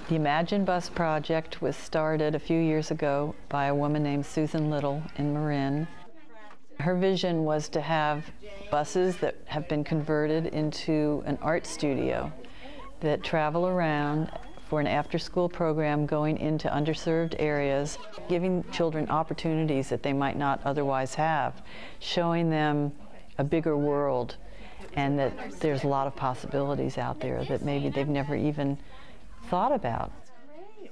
The Imagine Bus project was started a few years ago by a woman named Susan Little in Marin. Her vision was to have buses that have been converted into an art studio that travel around for an after-school program going into underserved areas, giving children opportunities that they might not otherwise have, showing them a bigger world, and that there's a lot of possibilities out there that maybe they've never even thought about.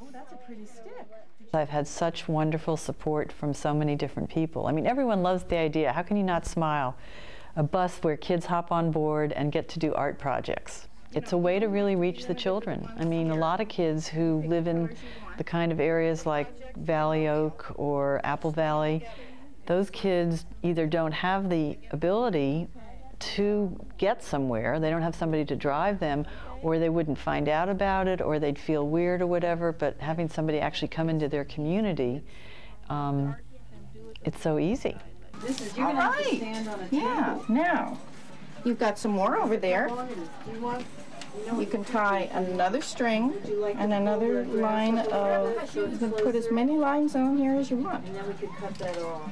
Oh, that's a pretty stick. I've had such wonderful support from so many different people. I mean, everyone loves the idea. How can you not smile? A bus where kids hop on board and get to do art projects. It's a way to really reach the children. I mean, a lot of kids who live in the kind of areas like Valley Oak or Apple Valley, those kids either don't have the ability to get somewhere, they don't have somebody to drive them, or they wouldn't find out about it, or they'd feel weird or whatever, but having somebody actually come into their community, it's so easy. This is you're gonna have to stand on a table. Yeah, now, you've got some more over there. You can tie another string and another line of, you can put as many lines on here as you want. And then we could cut that off.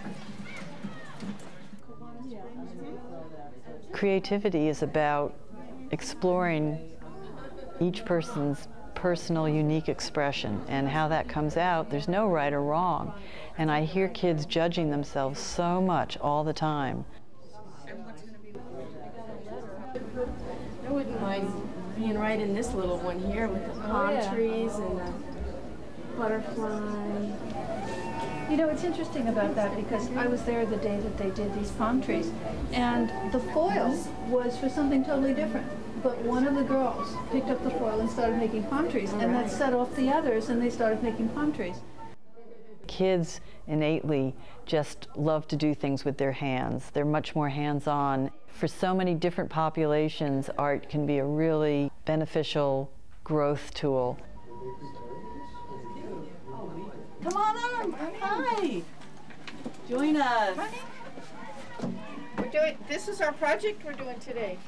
Creativity is about exploring each person's personal, unique expression, and how that comes out. There's no right or wrong. And I hear kids judging themselves so much all the time. I wouldn't mind being right in this little one here with the palm trees and the butterfly. You know, it's interesting about that because I was there the day that they did these palm trees, and the foil was for something totally different. But one of the girls picked up the foil and started making palm trees, and that set off the others, and they started making palm trees. Kids innately just love to do things with their hands. They're much more hands-on. For so many different populations, art can be a really beneficial growth tool. Come on up. Hi. Join us. This is our project we're doing today.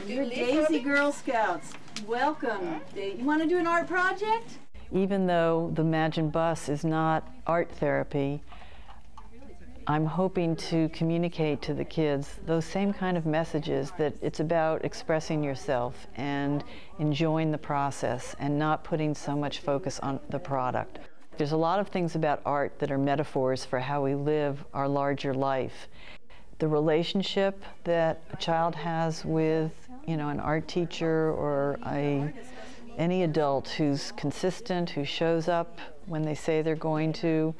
You're Daisy Girl Scouts. Welcome. You want to do an art project? Even though the Imagine Bus is not art therapy, I'm hoping to communicate to the kids those same kind of messages, that it's about expressing yourself and enjoying the process and not putting so much focus on the product. There's a lot of things about art that are metaphors for how we live our larger life. The relationship that a child has with, you know, an art teacher or any adult who's consistent, who shows up when they say they're going to.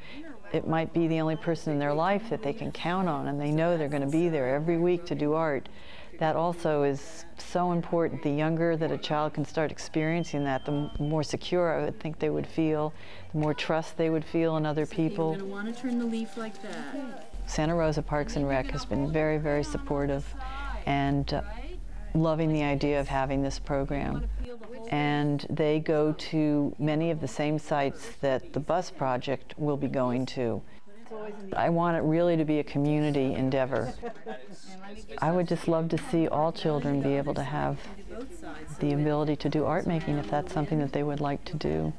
It might be the only person in their life that they can count on, and they know they're going to be there every week to do art. That also is so important. The younger that a child can start experiencing that, the more secure I would think they would feel, the more trust they would feel in other people. You're going to want to turn the leaf like that. Santa Rosa Parks and Rec has been very, very supportive and loving the idea of having this program. And they go to many of the same sites that the bus project will be going to. I want it really to be a community endeavor. I would just love to see all children be able to have the ability to do art making if that's something that they would like to do.